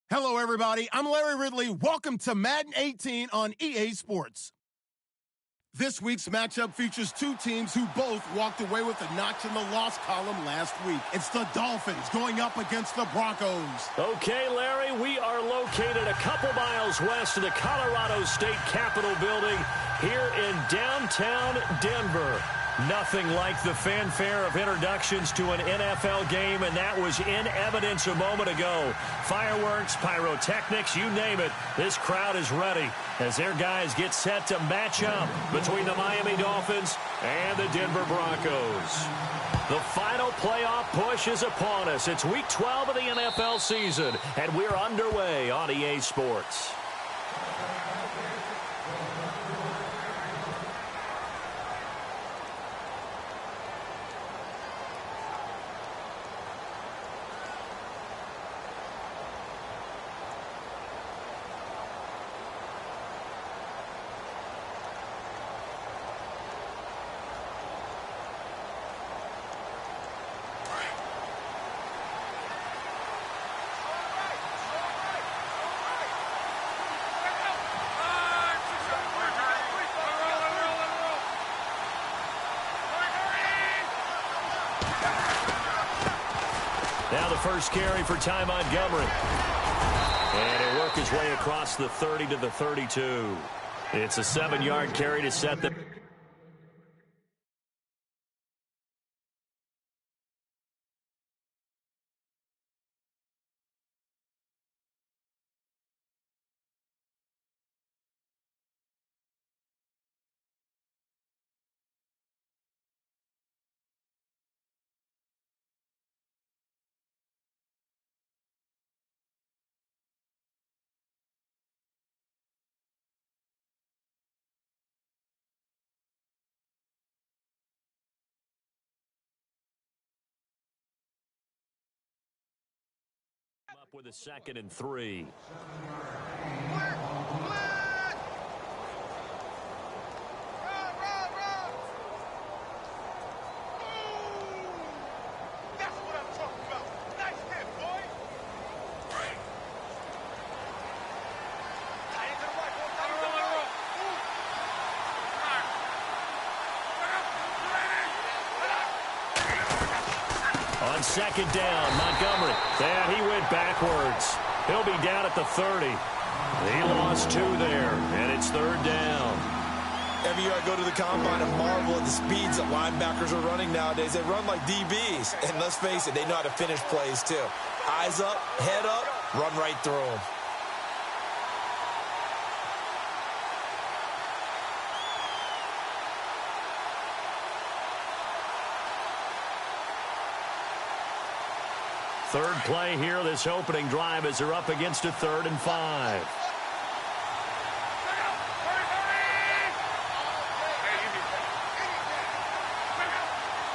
Hello, everybody. I'm Larry Ridley. Welcome to Madden 18 on EA Sports. This week's matchup features two teams who both walked away with a notch in the loss column last week. It's the Dolphins going up against the Broncos. Okay, Larry, we are located a couple miles west of the Colorado State Capitol building here in downtown Denver. Nothing like the fanfare of introductions to an NFL game, and that was in evidence a moment ago. Fireworks, pyrotechnics, you name it. This crowd is ready as their guys get set to match up between the Miami Dolphins and the Denver Broncos. The final playoff push is upon us. It's Week 12 of the NFL season, and we're underway on EA Sports. Now the first carry for Ty Montgomery. And he'll work his way across the 30 to the 32. It's a 7-yard carry to set the... up with a 2nd and 3. On 2nd down, Montgomery. And he went backwards. He'll be down at the 30. He lost 2 there, and it's 3rd down. Every year I go to the combine and marvel at the speeds that linebackers are running nowadays. They run like DBs. And let's face it, they know how to finish plays too. Eyes up, head up, run right through them. Third play here, this opening drive, as they're up against a 3rd and 5.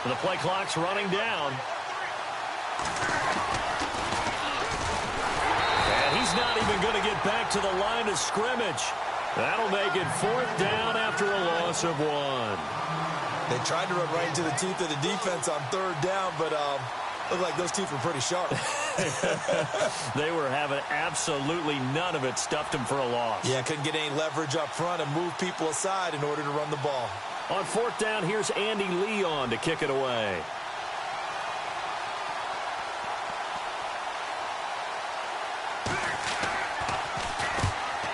The play clock's running down. And he's not even going to get back to the line of scrimmage. That'll make it 4th down after a loss of 1. They tried to run right into the teeth of the defense on 3rd down, but looked like those teeth were pretty sharp. They were having absolutely none of it. Stuffed him for a loss. Yeah, couldn't get any leverage up front and move people aside in order to run the ball. On 4th down, here's Andy Leon to kick it away.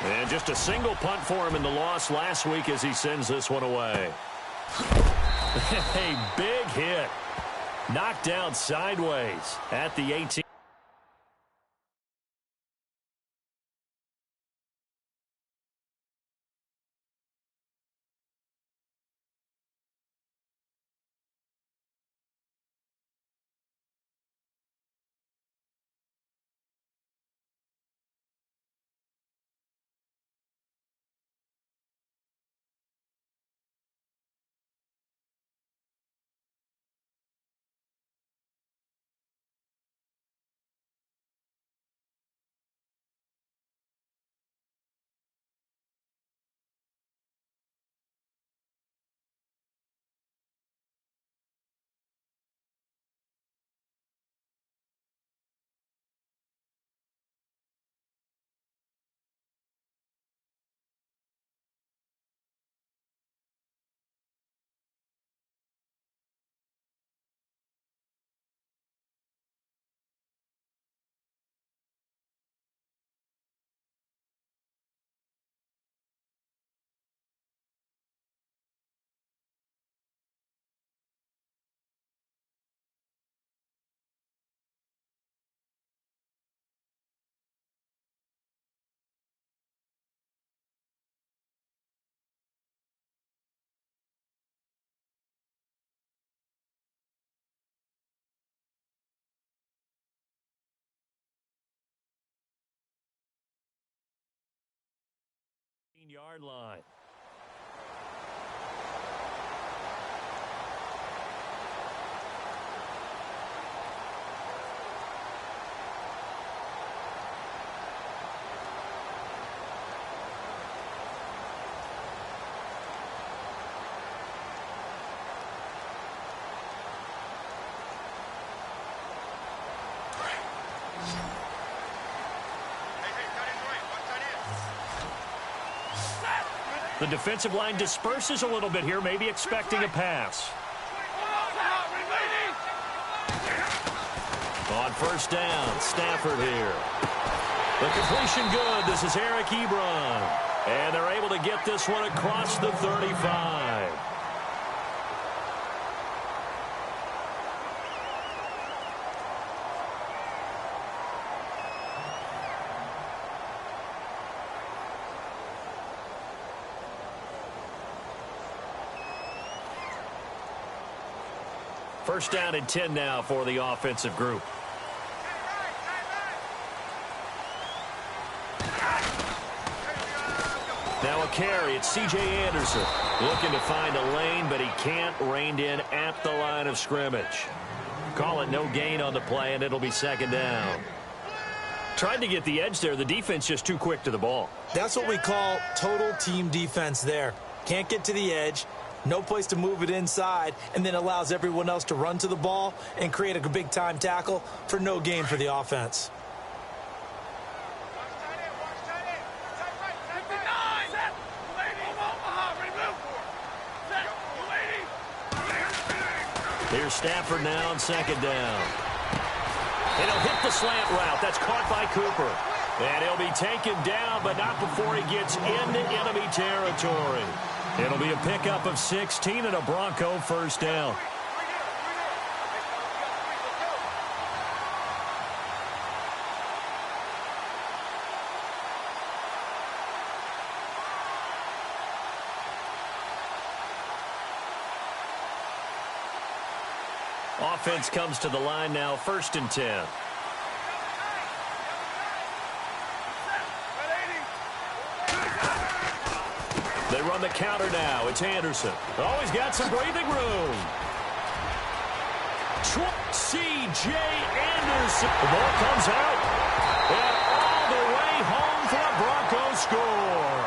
And just a single punt for him in the loss last week as he sends this one away. A big hit. Knocked down sideways at the 18. 15-yard line. The defensive line disperses a little bit here, maybe expecting a pass. On first down, Stafford here. The completion good. This is Eric Ebron. And they're able to get this one across the 35. First down and 10 now for the offensive group. Now a carry. It's C.J. Anderson looking to find a lane, but he can't. Reined in at the line of scrimmage. Call it no gain on the play, and it'll be second down. Tried to get the edge there. The defense just too quick to the ball. That's what we call total team defense there. Can't get to the edge. No place to move it inside, and then allows everyone else to run to the ball and create a big-time tackle for no gain for the offense. Here's Stafford now on second down. And he'll hit the slant route. That's caught by Cooper. And he'll be taken down, but not before he gets into enemy territory. It'll be a pickup of 16 and a Bronco first down. Offense comes to the line now, first and 10. They run the counter now. It's Anderson. Oh, he's got some breathing room. C.J. Anderson. The ball comes out. And all the way home for a Broncos score.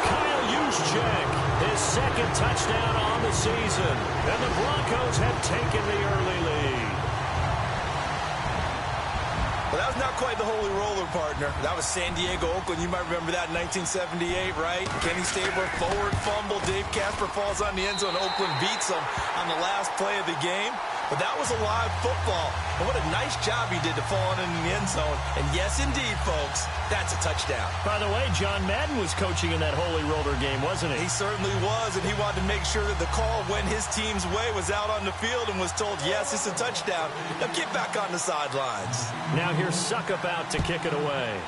Kyle Juszczyk, his second touchdown on the season. And the Broncos have taken the early lead. Well, that was not quite the holy roller, partner. That was San Diego, Oakland. You might remember that in 1978, right? Kenny Stabler, forward fumble. Dave Casper falls on the end zone. Oakland beats him on the last play of the game. But that was a live football. And what a nice job he did to fall in the end zone. And yes, indeed, folks, that's a touchdown. By the way, John Madden was coaching in that holy roller game, wasn't he? He certainly was, and he wanted to make sure that the call went his team's way, was out on the field and was told, yes, it's a touchdown. Now get back on the sidelines. Now here's Suckup out to kick it away.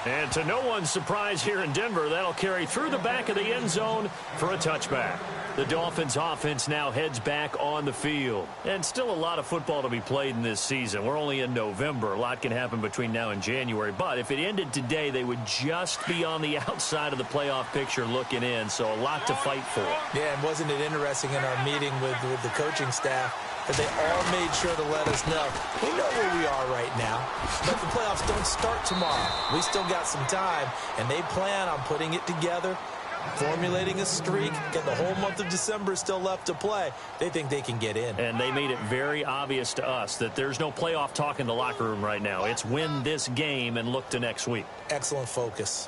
And to no one's surprise here in Denver, that'll carry through the back of the end zone for a touchback. The Dolphins offense now heads back on the field. And still a lot of football to be played in this season. We're only in November. A lot can happen between now and January. But if it ended today, they would just be on the outside of the playoff picture looking in. So a lot to fight for. Yeah, and wasn't it interesting in our meeting with the coaching staff that they all made sure to let us know, we know where we are right now, but the playoffs don't start tomorrow. We still got some time, and they plan on putting it together, formulating a streak, get the whole month of December still left to play. They think they can get in. And they made it very obvious to us that there's no playoff talk in the locker room right now. It's win this game and look to next week. Excellent focus.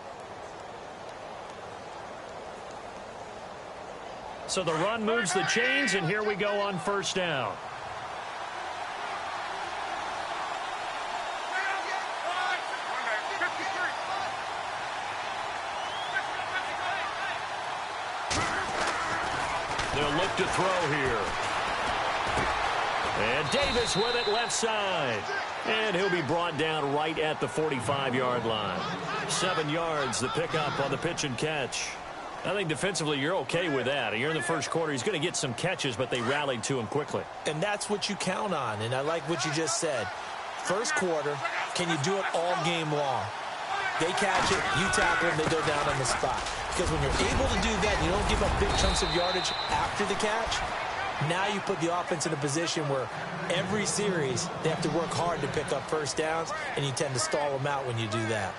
So the run moves the chains, and here we go on first down. They'll look to throw here. And Davis with it left side. And he'll be brought down right at the 45-yard line. 7 yards, the pickup on the pitch and catch. I think defensively you're okay with that. You're in the first quarter. He's going to get some catches, but they rallied to him quickly. And that's what you count on, and I like what you just said. First quarter, Can you do it all game long? They catch it, you tackle them, they go down on the spot. Because when you're able to do that, you don't give up big chunks of yardage after the catch. Now you put the offense in a position where every series they have to work hard to pick up first downs, and you tend to stall them out when you do that.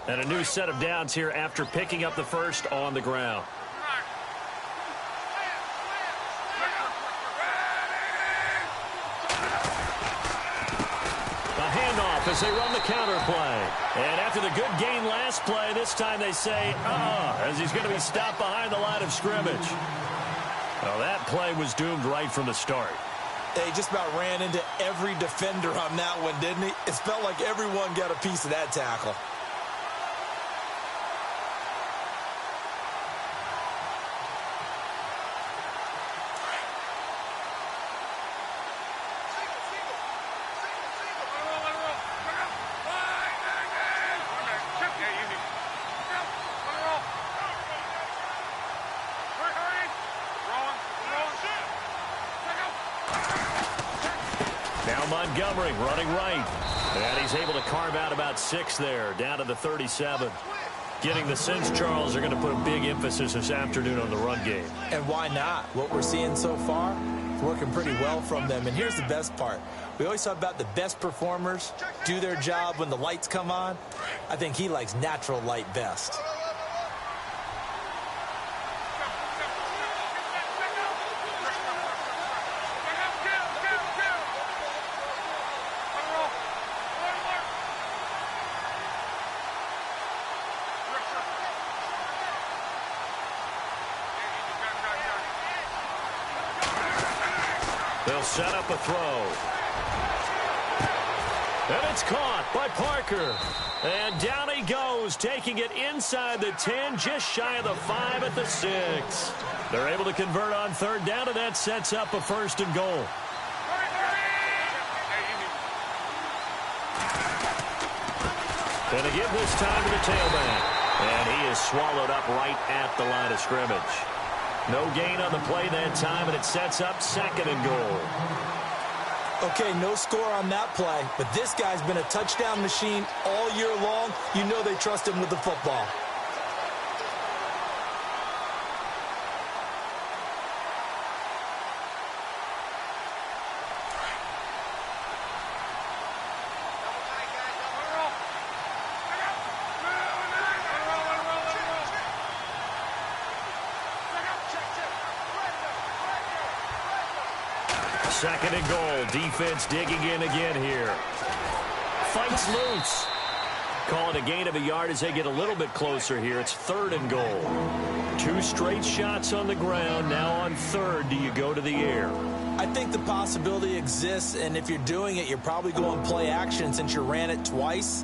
And a new set of downs here after picking up the first on the ground. As they run the counter play. And after the good gain last play, this time they say, as he's going to be stopped behind the line of scrimmage. Well, that play was doomed right from the start. They just about ran into every defender on that one, didn't he? It felt like everyone got a piece of that tackle. Montgomery running right. And he's able to carve out about 6 there, down to the 37. Getting the sense, Charles, are going to put a big emphasis this afternoon on the run game. And why not? What we're seeing so far is working pretty well from them. And here's the best part. We always talk about the best performers do their job when the lights come on. I think he likes natural light best. They'll set up a throw. And it's caught by Parker. And down he goes, taking it inside the 10, just shy of the 5 at the 6. They're able to convert on third down, and that sets up a 1st and goal. And they give this time to the tailback. And he is swallowed up right at the line of scrimmage. No gain on the play that time, and it sets up 2nd and goal. Okay, no score on that play, but this guy's been a touchdown machine all year long. You know they trust him with the football. Second and goal. Defense digging in again here. Fights loose. Call it a gain of a yard as they get a little bit closer here. It's 3rd and goal. 2 straight shots on the ground. Now on 3rd, do you go to the air? I think the possibility exists, and if you're doing it, you're probably going play action since you ran it twice.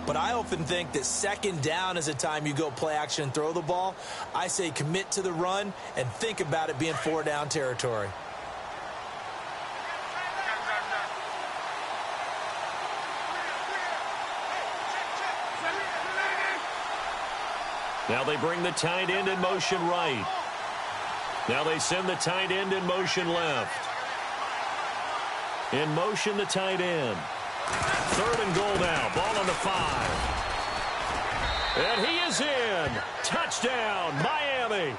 But I often think that 2nd down is a time you go play action and throw the ball. I say commit to the run and think about it being 4-down territory. Now they bring the tight end in motion right. Now they send the tight end in motion left. In motion, the tight end. 3rd and goal now. Ball on the 5. And he is in. Touchdown, Miami.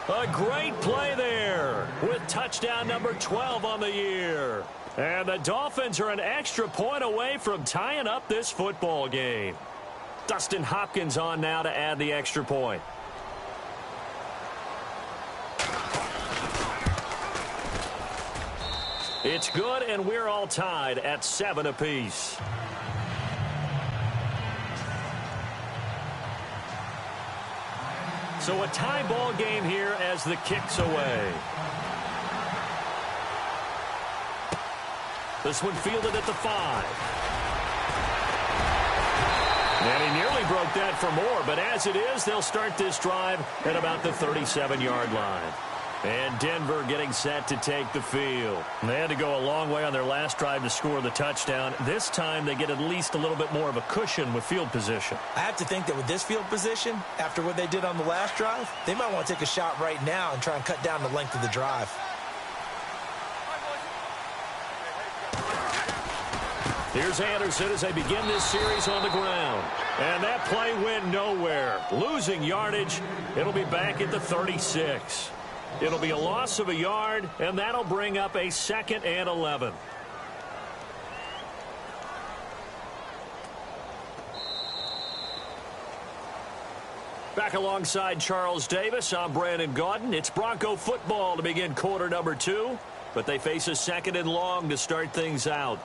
A great play there with touchdown number 12 on the year. And the Dolphins are an extra point away from tying up this football game. Dustin Hopkins on now to add the extra point. It's good, and we're all tied at 7 apiece. So a tie ball game here as the kick's away. This one fielded at the 5. And he nearly broke that for more, but as it is, they'll start this drive at about the 37-yard line. And Denver getting set to take the field. They had to go a long way on their last drive to score the touchdown. This time they get at least a little bit more of a cushion with field position. I have to think that with this field position, after what they did on the last drive, they might want to take a shot right now and try and cut down the length of the drive. Here's Anderson as they begin this series on the ground. And that play went nowhere. Losing yardage. It'll be back at the 36. It'll be a loss of a yard, and that'll bring up a 2nd and 11. Back alongside Charles Davis, I'm Brandon Gaudin. It's Bronco football to begin quarter number 2, but they face a 2nd and long to start things out.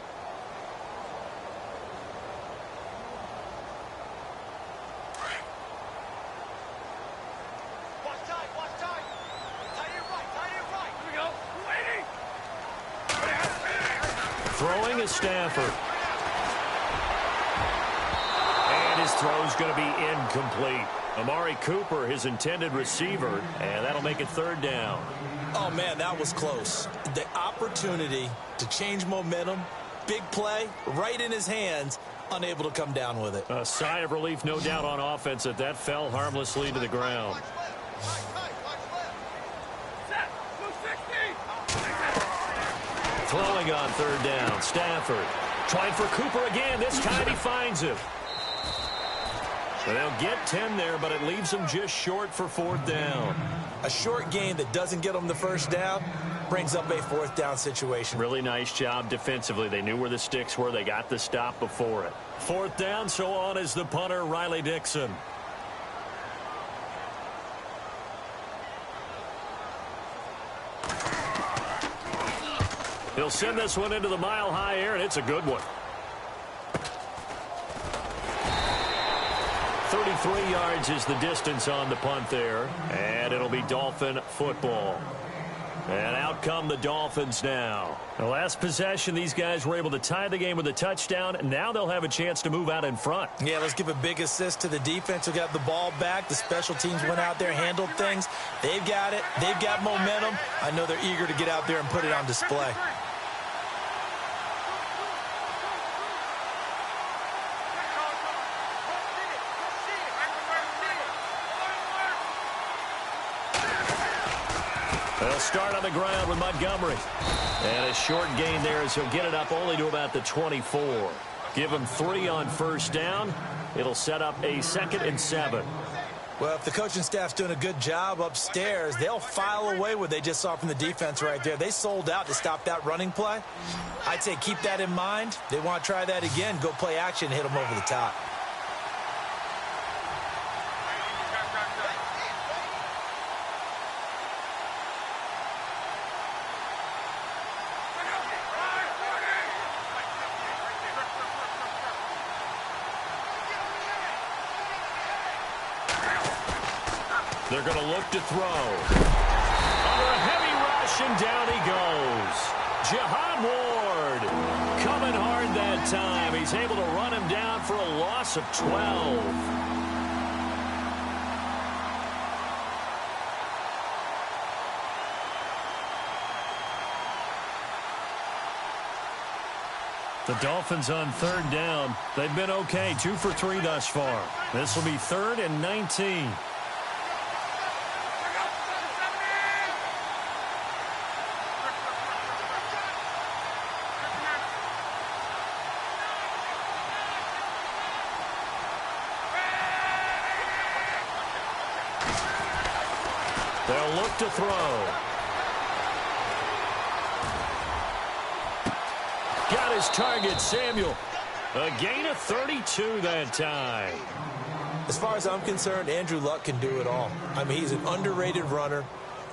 Throwing is Stafford. And his throw's going to be incomplete. Amari Cooper, his intended receiver, and that'll make it 3rd down. Oh, man, that was close. The opportunity to change momentum, big play, right in his hands, unable to come down with it. A sigh of relief, no doubt, on offense that fell harmlessly to the ground. Throwing on 3rd down, Stafford. Trying for Cooper again. This time he finds him. And they'll get 10 there, but it leaves them just short for 4th down. A short gain that doesn't get them the 1st down brings up a 4th down situation. Really nice job defensively. They knew where the sticks were. They got the stop before it. 4th down, so on is the punter, Riley Dixon. He'll send this one into the mile-high air, and it's a good one. 33 yards is the distance on the punt there, and it'll be Dolphin football. And out come the Dolphins now. The last possession, these guys were able to tie the game with a touchdown, and now they'll have a chance to move out in front. Yeah, let's give a big assist to the defense who got the ball back. The special teams went out there, handled things. They've got it. They've got momentum. I know they're eager to get out there and put it on display. They'll start on the ground with Montgomery. And a short gain there as he'll get it up only to about the 24. Give him 3 on 1st down. It'll set up a 2nd and 7. Well, if the coaching staff's doing a good job upstairs, they'll file away what they just saw from the defense right there. They sold out to stop that running play. I'd say keep that in mind. They want to try that again, go play action, hit them over the top. They're going to look to throw. Under a heavy rush, and down he goes. Jihad Ward coming hard that time. He's able to run him down for a loss of 12. The Dolphins on 3rd down. They've been okay, 2 for 3 thus far. This will be 3rd and 19. They'll look to throw. Got his target, Samuel. A gain of 32 that time. As far as I'm concerned, Andrew Luck can do it all. I mean, he's an underrated runner.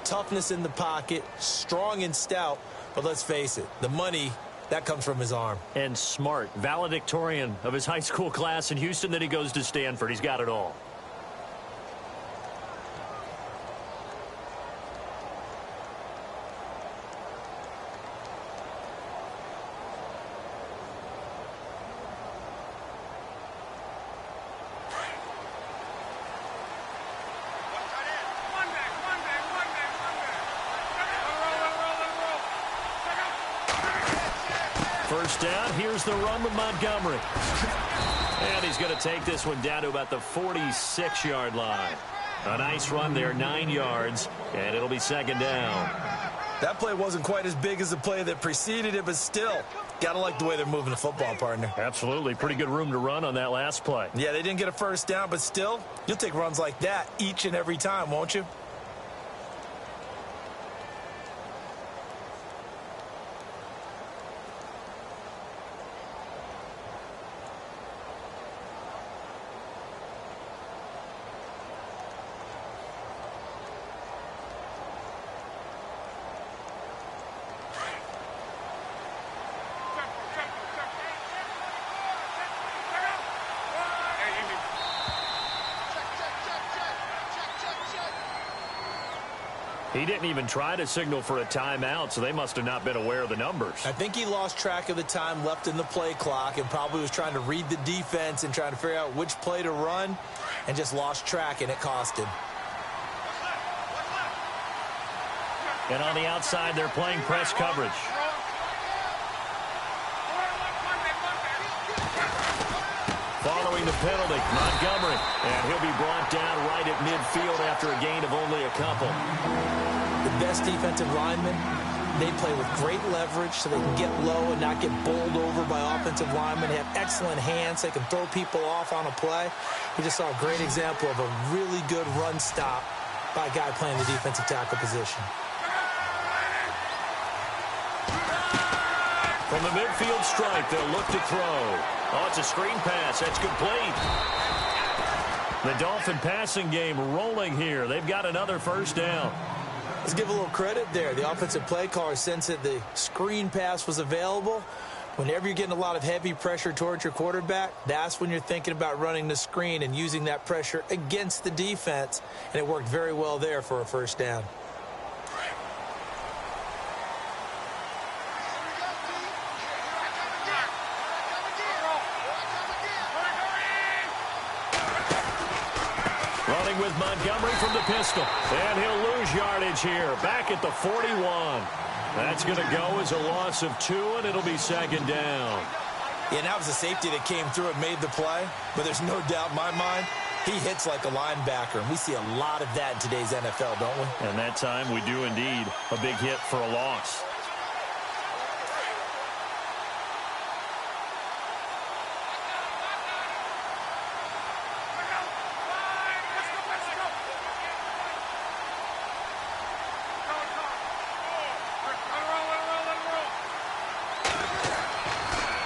Toughness in the pocket, strong and stout. But let's face it, the money, that comes from his arm. And smart, valedictorian of his high school class in Houston. Then he goes to Stanford. He's got it all. First down, here's the run with Montgomery. And he's going to take this one down to about the 46-yard line. A nice run there, 9 yards, and it'll be 2nd down. That play wasn't quite as big as the play that preceded it, but still, Gotta like the way they're moving the football, partner. Absolutely. Pretty good room to run on that last play. Yeah, they didn't get a first down, but still, you'll take runs like that each and every time, won't you? He didn't even try to signal for a timeout, so they must have not been aware of the numbers. I think he lost track of the time left in the play clock and probably was trying to read the defense and trying to figure out which play to run and just lost track, and it cost him. And on the outside, they're playing press coverage. Following the penalty, Montgomery. And he'll be brought down right at midfield after a gain of only a couple. The best defensive linemen, they play with great leverage so they can get low and not get bowled over by offensive linemen. They have excellent hands. They can throw people off on a play. We just saw a great example of a really good run stop by a guy playing the defensive tackle position. From the midfield stripe, they'll look to throw. Oh, it's a screen pass. That's complete. The Dolphin passing game rolling here. They've got another first down. Let's give a little credit there. The offensive play caller sensed that the screen pass was available. Whenever you're getting a lot of heavy pressure towards your quarterback, that's when you're thinking about running the screen and using that pressure against the defense. And it worked very well there for a first down. Running with Montgomery from the pistol. And he'll lose yardage here. Back at the 41. That's going to go as a loss of 2, and it'll be second down. Yeah, and that was a safety that came through and made the play. But there's no doubt in my mind, he hits like a linebacker. And we see a lot of that in today's NFL, don't we? And that time we do indeed. A big hit for a loss.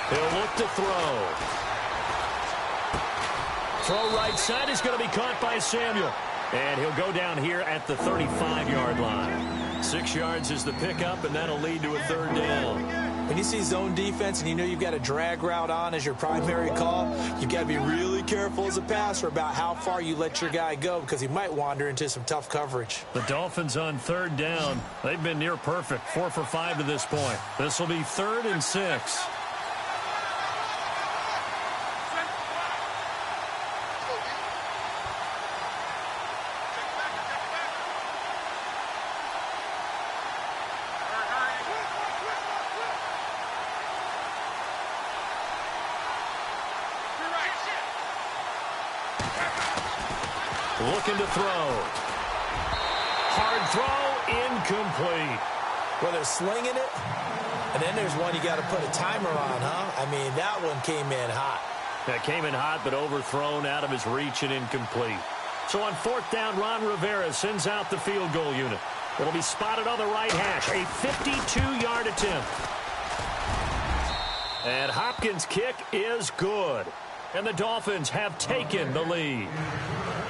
He'll look to throw. Throw right side is going to be caught by Samuel. And he'll go down here at the 35-yard line. 6 yards is the pickup, and that'll lead to a third down. When you see zone defense and you know you've got a drag route on as your primary call, you've got to be really careful as a passer about how far you let your guy go because he might wander into some tough coverage. The Dolphins on third down. They've been near perfect, 4 for 5 to this point. This will be 3rd and 6. Looking to throw. Hard throw, incomplete. Well, they're slinging it, and then there's one you got to put a timer on, huh? I mean, that one came in hot. That came in hot, but overthrown out of his reach and incomplete. So on 4th down, Ron Rivera sends out the field goal unit. It'll be spotted on the right hash. A 52-yard attempt. And Hopkins' kick is good. And the Dolphins have taken the lead.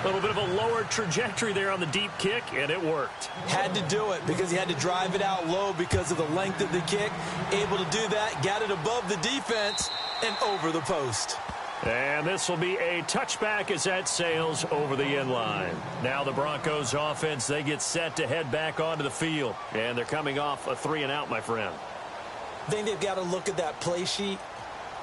A little bit of a lower trajectory there on the deep kick, and it worked. Had to do it because he had to drive it out low because of the length of the kick. Able to do that, got it above the defense and over the post. And this will be a touchback as that sails over the end line. Now the Broncos offense, they get set to head back onto the field. And they're coming off a 3-and-out, my friend. I think they've got to look at that play sheet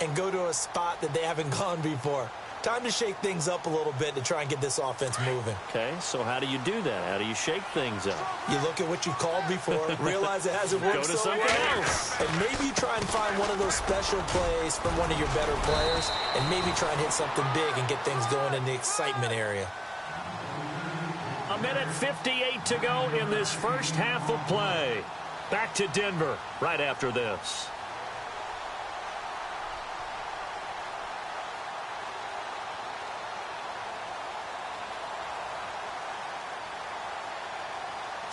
and go to a spot that they haven't gone before. Time to shake things up a little bit to try and get this offense moving. Okay, so how do you do that? How do you shake things up? You look at what you called before, realize it hasn't worked Go to so something well, else. and maybe try and find one of those special plays from one of your better players, and maybe try and hit something big and get things going in the excitement area. A minute 58 to go in this first half of play. Back to Denver right after this.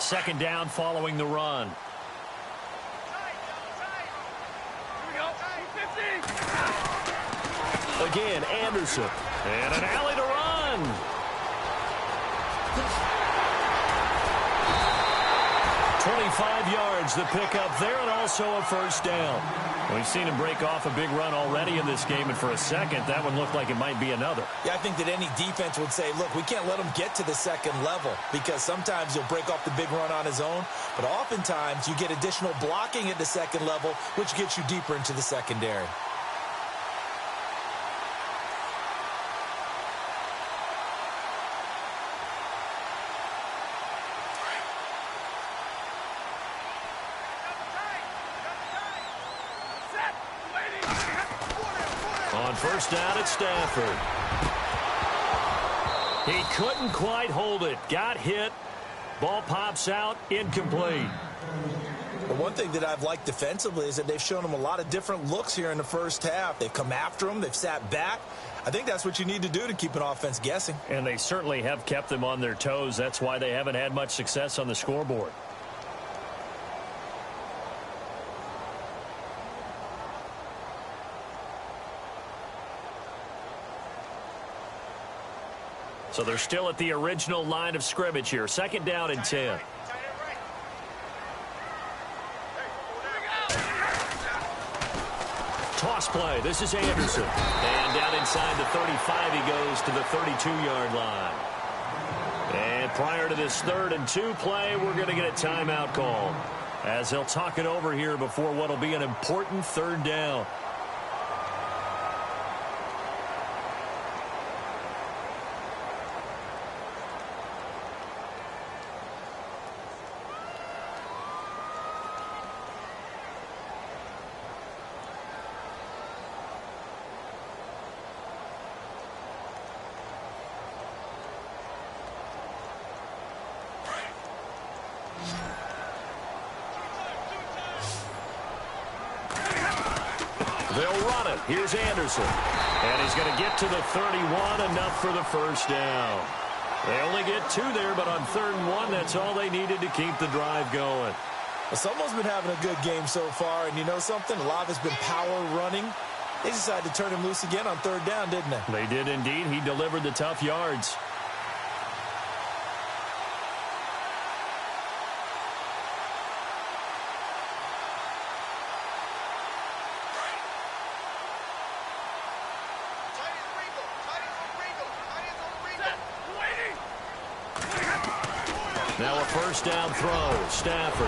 Second down following the run. Again, Anderson. And an alley to run. "25 yards, the pickup there, and also a first down. We've seen him break off a big run already in this game, and for a second, that one looked like it might be another. Yeah, I think that any defense would say, look, we can't let him get to the second level, because sometimes he'll break off the big run on his own, but oftentimes you get additional blocking at the second level, which gets you deeper into the secondary. On first down, it's Stafford. He couldn't quite hold it. Got hit. Ball pops out. Incomplete. The one thing that I've liked defensively is that they've shown him a lot of different looks here in the first half. They've come after him. They've sat back. I think that's what you need to do to keep an offense guessing. And they certainly have kept them on their toes. That's why they haven't had much success on the scoreboard. So they're still at the original line of scrimmage here. Second down and 10. Toss play. This is Anderson. And down inside the 35, he goes to the 32-yard line. And prior to this 3rd and 2 play, we're going to get a timeout call, as they'll talk it over here before what will be an important 3rd down. They'll run it. Here's Anderson. And he's going to get to the 31, enough for the first down. They only get 2 there, but on 3rd and 1, that's all they needed to keep the drive going. Well, someone's been having a good game so far, and you know something? A lot of it's been power running. They decided to turn him loose again on 3rd down, didn't they? They did indeed. He delivered the tough yards. Now a first down throw. Stafford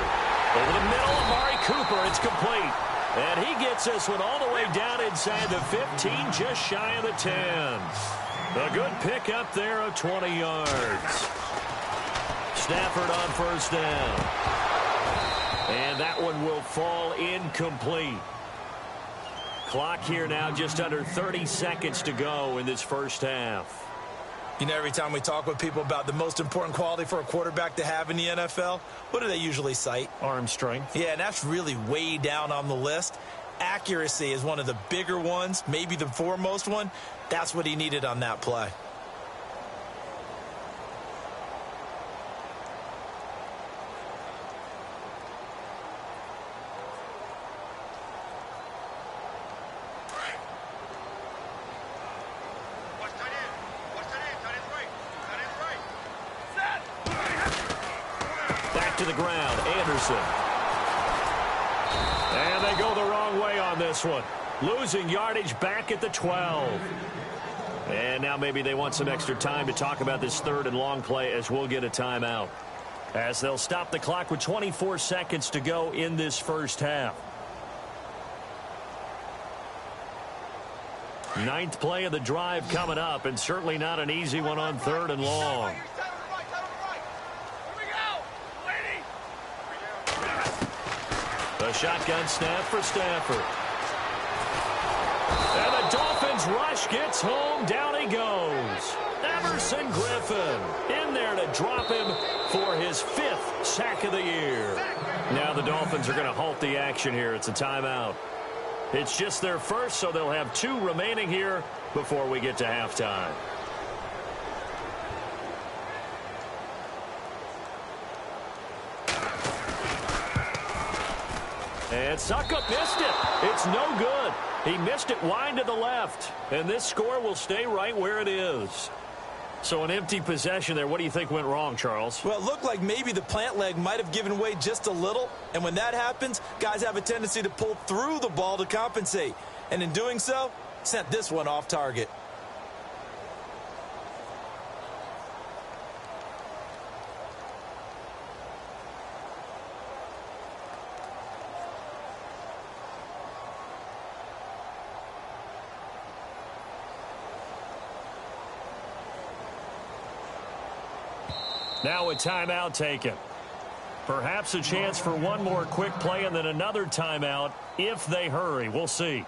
over the middle. Amari Cooper. It's complete. And he gets this one all the way down inside the 15, just shy of the 10. A good pickup there of 20 yards. Stafford on first down. And that one will fall incomplete. Clock here now just under 30 seconds to go in this first half. You know, every time we talk with people about the most important quality for a quarterback to have in the NFL, what do they usually cite? Arm strength. Yeah, and that's really way down on the list. Accuracy is one of the bigger ones, maybe the foremost one. That's what he needed on that play. To the ground, Anderson. And they go the wrong way on this one. Losing yardage back at the 12. And now maybe they want some extra time to talk about this 3rd and long play, as we'll get a timeout, as they'll stop the clock with 24 seconds to go in this first half. 9th play of the drive coming up, and certainly not an easy one on 3rd and long. A shotgun snap for Stafford. And the Dolphins rush gets home. Down he goes. Emerson Griffin in there to drop him for his 5th sack of the year. Now the Dolphins are going to halt the action here. It's a timeout. It's just their first, so they'll have 2 remaining here before we get to halftime. And Suckup missed it. It's no good. He missed it wide to the left. And this score will stay right where it is. So an empty possession there. What do you think went wrong, Charles? Well, it looked like maybe the plant leg might have given way just a little. And when that happens, guys have a tendency to pull through the ball to compensate. And in doing so, sent this one off target. Now a timeout taken. Perhaps a chance for one more quick play and then another timeout if they hurry. We'll see.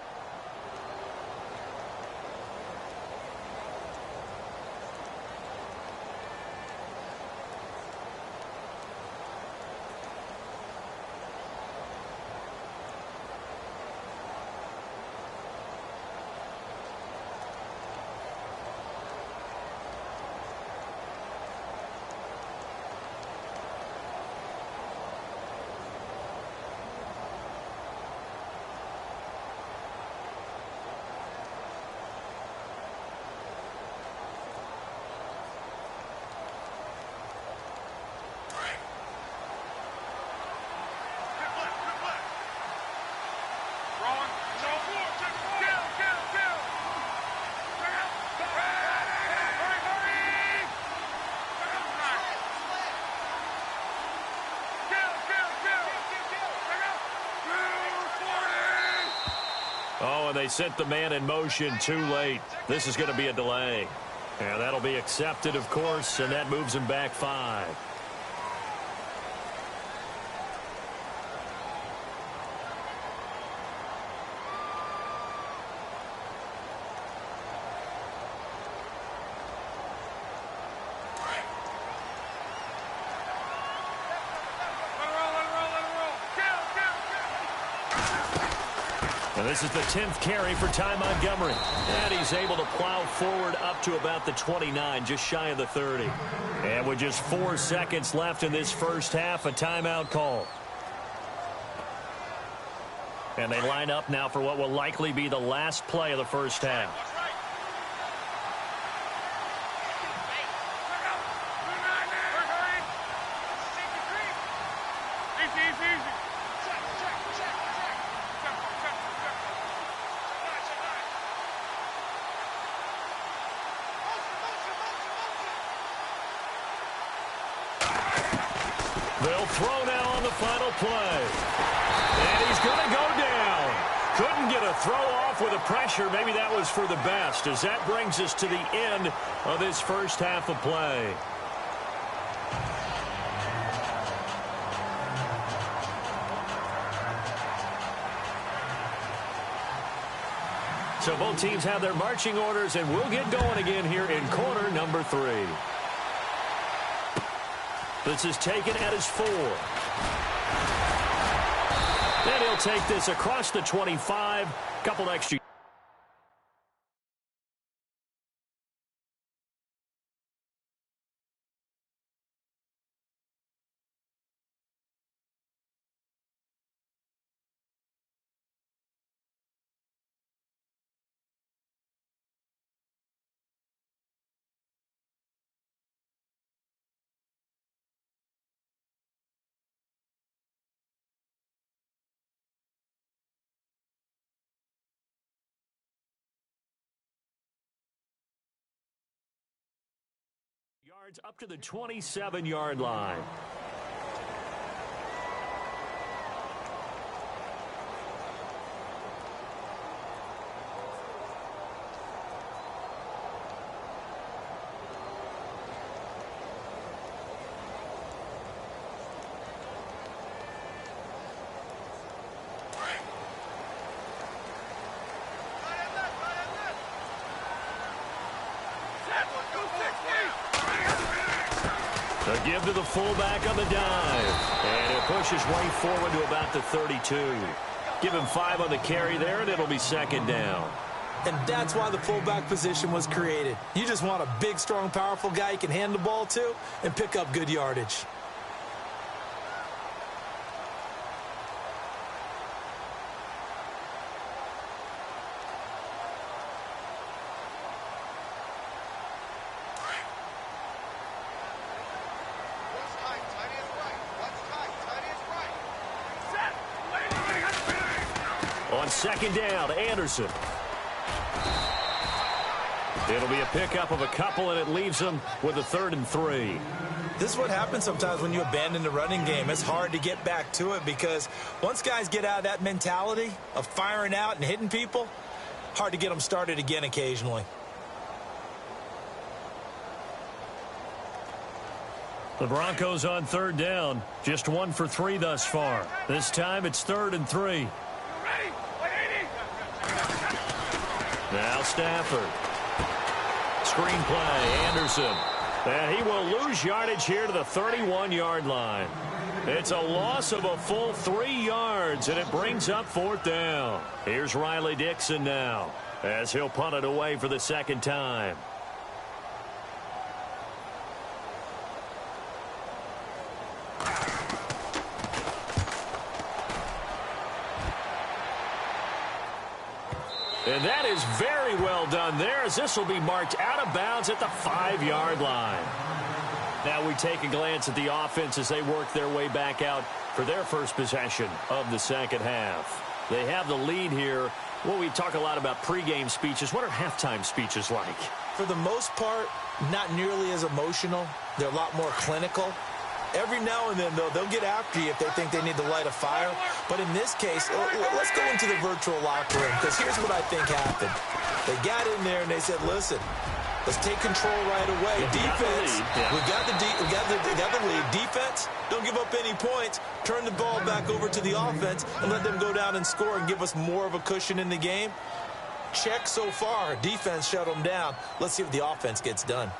Oh, and they sent the man in motion too late. This is going to be a delay. And that'll be accepted, of course, and that moves him back 5. And this is the 10th carry for Ty Montgomery. And he's able to plow forward up to about the 29, just shy of the 30. And with just 4 seconds left in this first half, a timeout call. And they line up now for what will likely be the last play of the first half. They'll throw now on the final play. And he's going to go down. Couldn't get a throw off with the pressure. Maybe that was for the best, as that brings us to the end of this first half of play. So both teams have their marching orders, and we'll get going again here in quarter number 3. This is taken at his 4. And he'll take this across the 25. Couple extra. Yards up to the 27-yard line. A give to the fullback on the dive. And he'll push his way forward to about the 32. Give him 5 on the carry there, and it'll be second down. And that's why the fullback position was created. You just want a big, strong, powerful guy you can hand the ball to and pick up good yardage. On second down, Anderson. It'll be a pickup of a couple, and it leaves them with a 3rd and 3. This is what happens sometimes when you abandon the running game. It's hard to get back to it because once guys get out of that mentality of firing out and hitting people, hard to get them started again occasionally. The Broncos on 3rd down. Just 1 for 3 thus far. This time it's 3rd and 3. Now Stafford. Screen play, Anderson. And he will lose yardage here to the 31-yard line. It's a loss of a full 3 yards, and it brings up 4th down. Here's Riley Dixon now, as he'll punt it away for the second time. And that is very well done there, as this will be marked out of bounds at the 5-yard line. Now we take a glance at the offense as they work their way back out for their first possession of the second half. They have the lead here. Well, we talk a lot about pregame speeches. What are halftime speeches like? For the most part, not nearly as emotional. They're a lot more clinical. Every now and then, though, they'll get after you if they think they need to light a fire. But in this case, let's go into the virtual locker room, because here's what I think happened. They got in there and they said, listen, let's take control right away. Defense, we got the lead. Defense, don't give up any points. Turn the ball back over to the offense and let them go down and score and give us more of a cushion in the game. Check so far. Defense shut them down. Let's see if the offense gets done.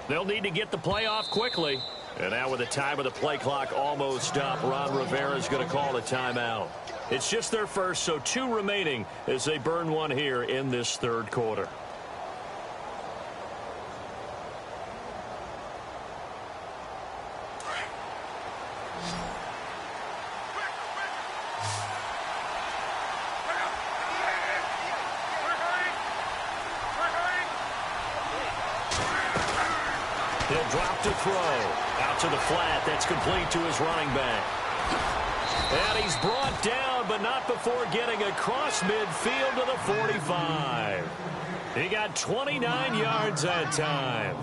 They'll need to get the play off quickly. And now with the time of the play clock almost up, Ron Rivera is going to call a timeout. It's just their first, so 2 remaining as they burn one here in this 3rd quarter. He'll drop to throw. Out to the flat. That's complete to his running back. And he's brought down, but not before getting across midfield to the 45. He got 29 yards that time.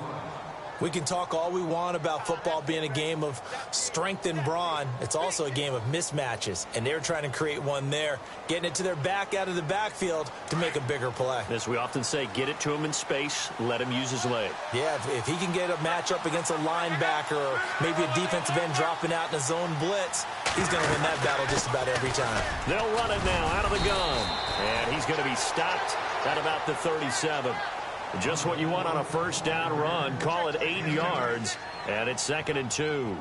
We can talk all we want about football being a game of strength and brawn. It's also a game of mismatches, and they're trying to create one there, getting it to their back out of the backfield to make a bigger play. As we often say, get it to him in space, let him use his leg. Yeah, if he can get a matchup against a linebacker or maybe a defensive end dropping out in a zone blitz, he's going to win that battle just about every time. They'll run it now out of the gun, and he's going to be stopped at about the 37. Just what you want on a first down run. Call it 8 yards, and it's 2nd and 2.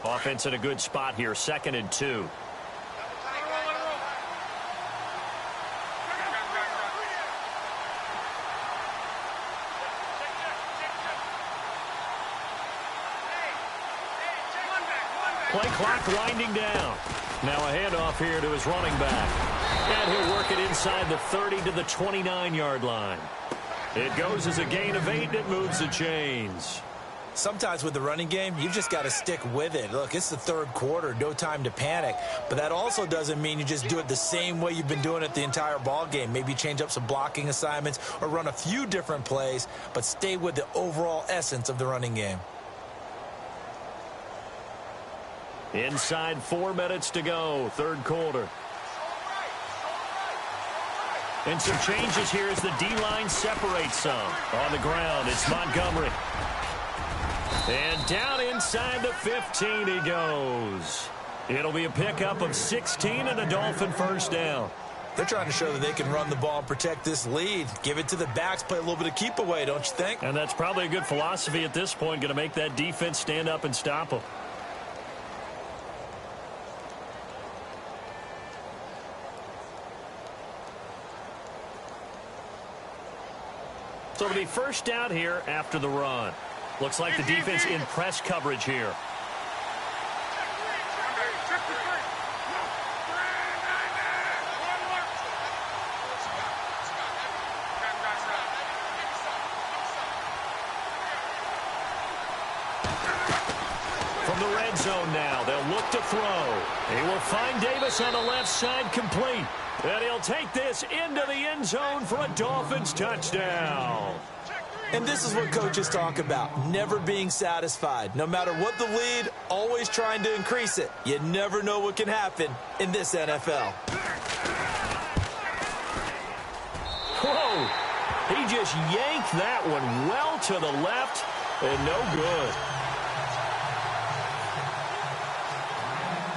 Offense in a good spot here, 2nd and 2. Play clock winding down. Now a handoff here to his running back. And he'll work it inside the 30 to the 29-yard line. It goes as a gain of 8, and it moves the chains. Sometimes with the running game, you've just got to stick with it. Look, it's the 3rd quarter, no time to panic. But that also doesn't mean you just do it the same way you've been doing it the entire ball game. Maybe change up some blocking assignments or run a few different plays, but stay with the overall essence of the running game. Inside 4 minutes to go, 3rd quarter. And some changes here as the D-line separates some. On the ground, it's Montgomery. And down inside the 15 he goes. It'll be a pickup of 16 and a Dolphin first down. They're trying to show that they can run the ball and protect this lead. Give it to the backs, play a little bit of keep away, don't you think? And that's probably a good philosophy at this point, going to make that defense stand up and stop them. So it'll be first down here after the run. Looks like the defense in press coverage here. From the red zone now, they'll look to throw. He will find Davis on the left side, complete. And he'll take this into the end zone for a Dolphins touchdown. And this is what coaches talk about, never being satisfied. No matter what the lead, always trying to increase it. You never know what can happen in this NFL. Whoa! He just yanked that one well to the left and no good.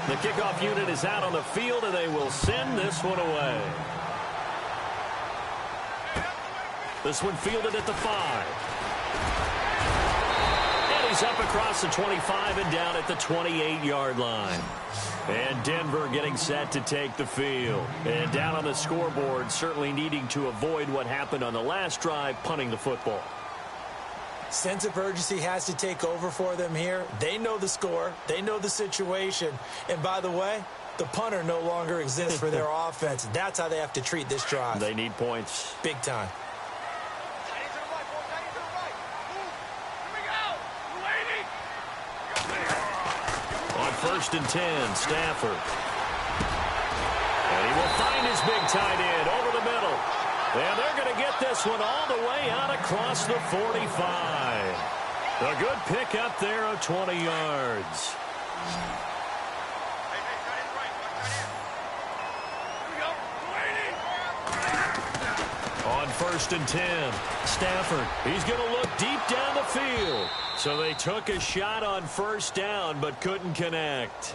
The kickoff unit is out on the field, and they will send this one away. This one fielded at the 5. And he's up across the 25 and down at the 28-yard line. And Denver getting set to take the field. And down on the scoreboard, certainly needing to avoid what happened on the last drive, punting the football. Sense of urgency has to take over for them here. They know the score. They know the situation. And by the way, the punter no longer exists for their offense. That's how they have to treat this drive. They need points. Big time. On 1st and 10, Stafford. And he will find his big tight end over the middle. And they're going to get this one all the way out across the 45. A good pick up there of 20 yards. On 1st and 10, Stafford. He's going to look deep down the field. So they took a shot on 1st down but couldn't connect.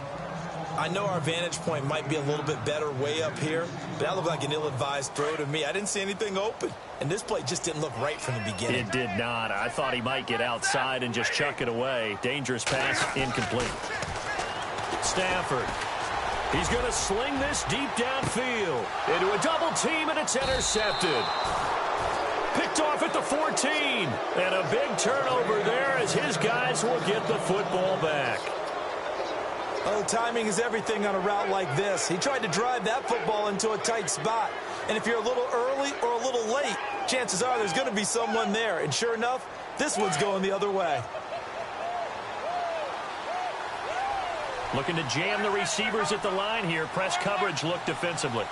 I know our vantage point might be a little bit better way up here, but that looked like an ill-advised throw to me. I didn't see anything open, and this play just didn't look right from the beginning. It did not. I thought he might get outside and just chuck it away. Dangerous pass, incomplete. Stafford. He's going to sling this deep downfield into a double team, and it's intercepted. Picked off at the 14, and a big turnover there as his guys will get the football back. Oh, timing is everything on a route like this. He tried to drive that football into a tight spot. And if you're a little early or a little late, chances are there's going to be someone there. And sure enough, this one's going the other way. Looking to jam the receivers at the line here. Press coverage look defensively.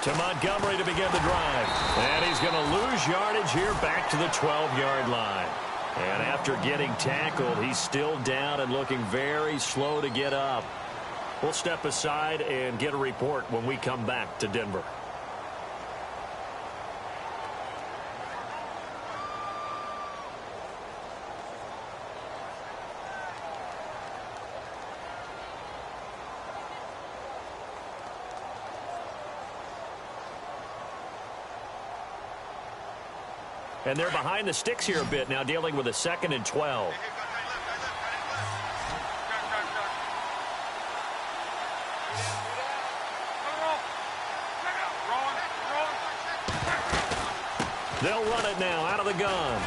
To Montgomery to begin the drive. And he's going to lose yardage here back to the 12-yard line. And after getting tackled, he's still down and looking very slow to get up. We'll step aside and get a report when we come back to Denver. And they're behind the sticks here a bit now, dealing with a 2nd and 12. They'll run it now out of the gun.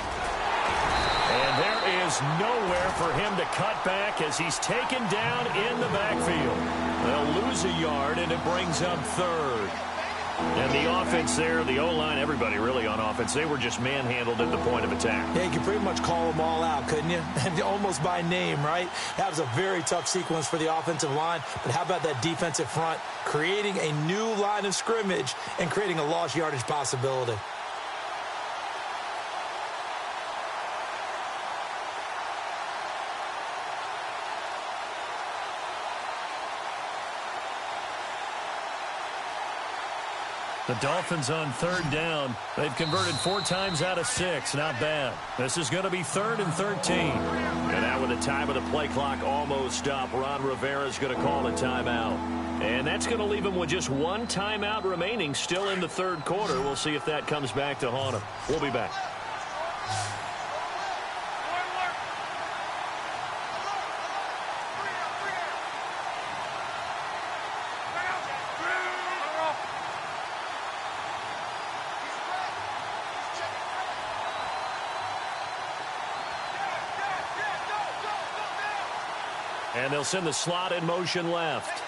And there is nowhere for him to cut back as he's taken down in the backfield. They'll lose a yard, and it brings up 3rd. And the offense there, the O-line, everybody really on offense, they were just manhandled at the point of attack. Yeah, you could pretty much call them all out, couldn't you? Almost by name, right? That was a very tough sequence for the offensive line. But how about that defensive front creating a new line of scrimmage and creating a lost yardage possibility? The Dolphins on third down. They've converted 4 times out of 6. Not bad. This is going to be 3rd and 13. And now with the time of the play clock almost up, Ron Rivera's going to call a timeout. And that's going to leave him with just 1 timeout remaining still in the third quarter. We'll see if that comes back to haunt him. We'll be back. And they'll send the slot in motion left.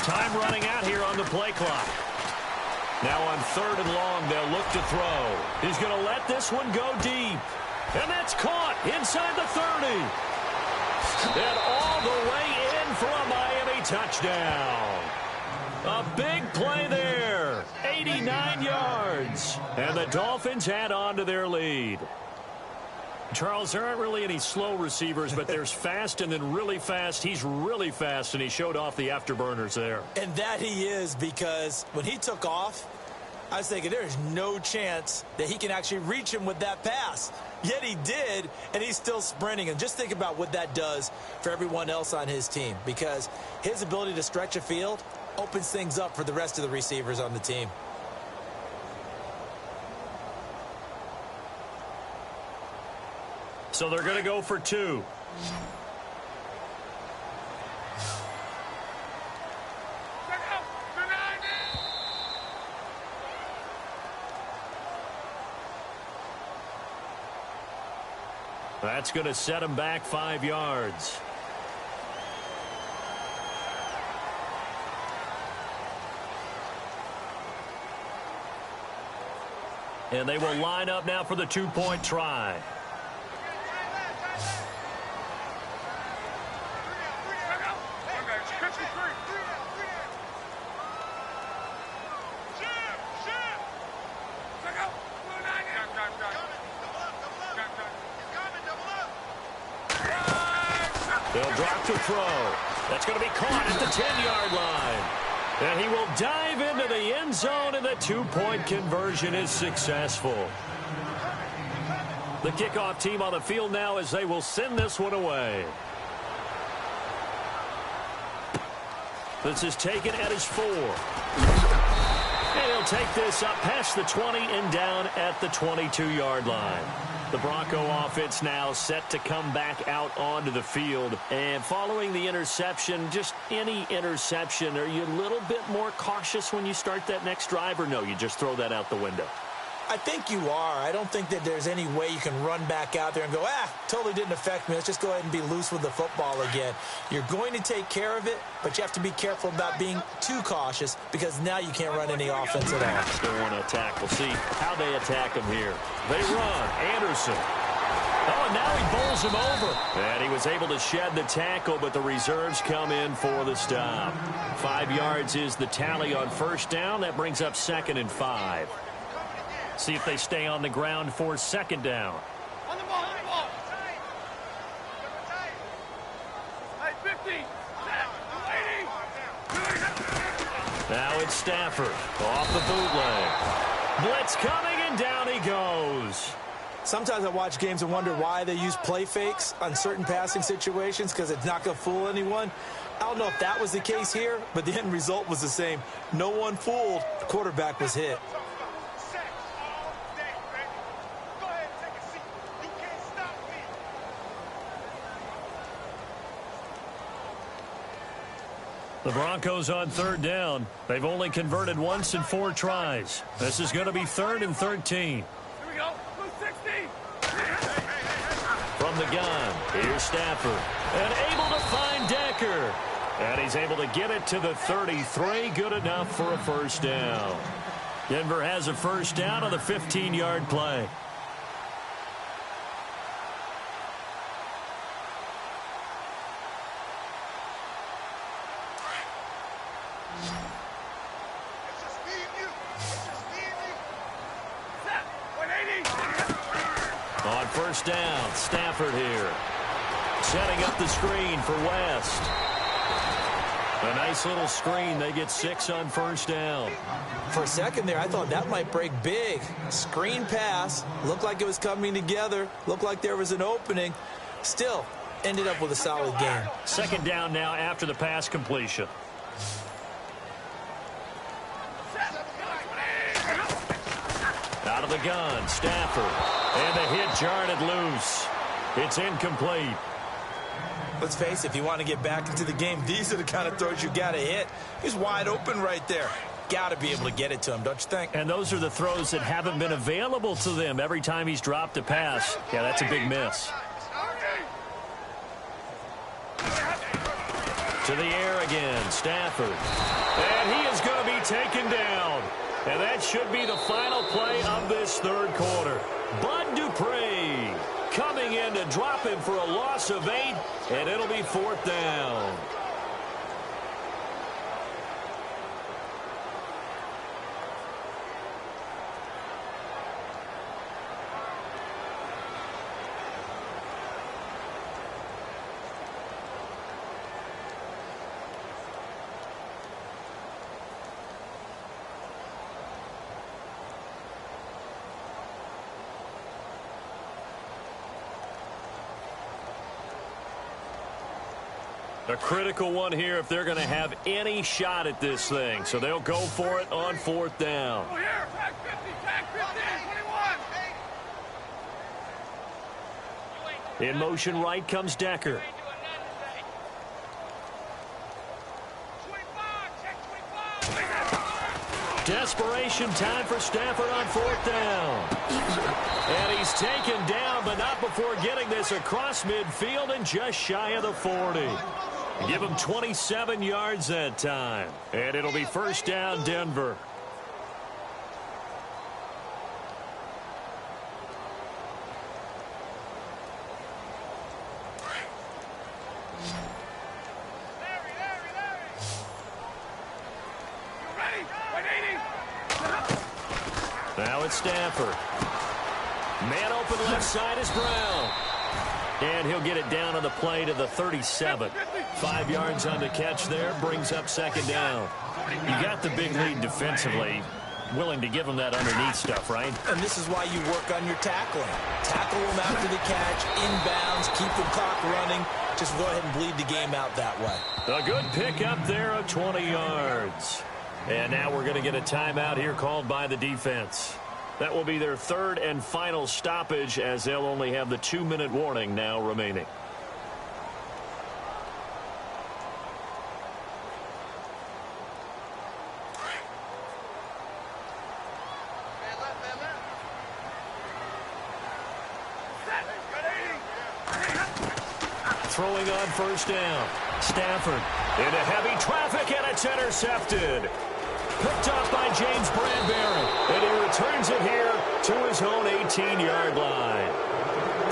Time running out here on the play clock. Now on 3rd and long, they'll look to throw. He's going to let this one go deep. And that's caught inside the 30. And all the way in for a Miami touchdown. A big play there. 89 yards. And the Dolphins add on to their lead. Charles, there aren't really any slow receivers, but there's fast and then really fast. He's really fast, and he showed off the afterburners there. And that he is, because when he took off, I was thinking there's no chance that he can actually reach him with that pass. Yet he did, and he's still sprinting. And just think about what that does for everyone else on his team, because his ability to stretch a field opens things up for the rest of the receivers on the team. So they're going to go for 2. That's going to set him back 5 yards. And they will line up now for the 2-point try. They'll drop to throw. That's going to be caught at the 10-yard line. And he will dive into the end zone, and the 2-point conversion is successful. The kickoff team on the field now as they will send this one away. This is taken at his 4. And he'll take this up past the 20 and down at the 22-yard line. The Bronco offense now set to come back out onto the field. And following the interception, just any interception, are you a little bit more cautious when you start that next drive, or no, you just throw that out the window? I think you are. I don't think that there's any way you can run back out there and go, totally didn't affect me. Let's just go ahead and be loose with the football again. You're going to take care of it, but you have to be careful about being too cautious, because now you can't run any offense at all. Still want to attack. We'll see how they attack him here. They run. Anderson. Oh, and now he bowls him over. And he was able to shed the tackle, but the reserves come in for the stop. 5 yards is the tally on first down. That brings up 2nd and 5. See if they stay on the ground for 2nd down. On the ball, on the ball. Hey, 50. Now it's Stafford off the bootleg. Blitz coming, and down he goes. Sometimes I watch games and wonder why they use play fakes on certain passing situations, because it's not going to fool anyone. I don't know if that was the case here, but the end result was the same. No one fooled. The quarterback was hit. The Broncos on 3rd down. They've only converted once in 4 tries. This is going to be 3rd and 13. Here we go. 60. From the gun, here's Stafford. And able to find Decker. And he's able to get it to the 33. Good enough for a first down. Denver has a first down on the 15-yard play. first down. Stafford here. Setting up the screen for West. A nice little screen. They get 6 on first down. For a second there, I thought that might break big. Screen pass. Looked like it was coming together. Looked like there was an opening. Still, ended up with a solid game. Second down now after the pass completion. Out of the gun, Stafford. And the hit jarred it loose. It's incomplete. Let's face it, if you want to get back into the game, these are the kind of throws you got to hit. He's wide open right there. Got to be able to get it to him, don't you think? And those are the throws that haven't been available to them every time he's dropped a pass. Yeah, that's a big miss. To the air again, Stafford. And he is going to be taken down. And that should be the final play of this third quarter. Bud Dupree coming in to drop him for a loss of 8, and it'll be fourth down. A critical one here if they're going to have any shot at this thing. So they'll go for it on fourth down. Here, tag 50, tag 15, 21. In motion right comes Decker. 25, check 25. Desperation time for Stafford on fourth down. And he's taken down, but not before getting this across midfield and just shy of the 40. Give him 27 yards that time. And it'll be first down, Denver. Now it's Stafford. Man open left side is Brown. And he'll get it down on the play to the 37. 5 yards on the catch there, brings up second down. You got the big lead defensively. Willing to give him that underneath stuff, right? And this is why you work on your tackling. Tackle him after the catch, inbounds, keep the clock running. Just go ahead and bleed the game out that way. A good pick up there of 20 yards. And now we're going to get a timeout here called by the defense. That will be their third and final stoppage as they'll only have the 2-minute warning now remaining. Throwing on first down. Stafford into heavy traffic, and it's intercepted. Picked off by James Bradbury, and he returns it here to his own 18-yard line.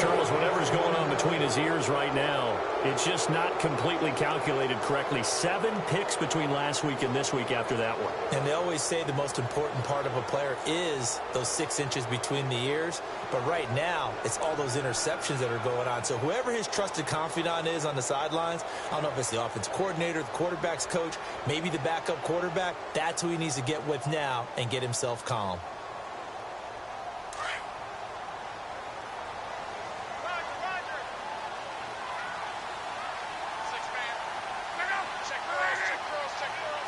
Charles, whatever's going on between his ears right now, it's just not completely calculated correctly. 7 picks between last week and this week after that one. And they always say the most important part of a player is those 6 inches between the ears. But right now, it's all those interceptions that are going on. So whoever his trusted confidant is on the sidelines, I don't know if it's the offense coordinator, the quarterback's coach, maybe the backup quarterback, that's who he needs to get with now and get himself calm.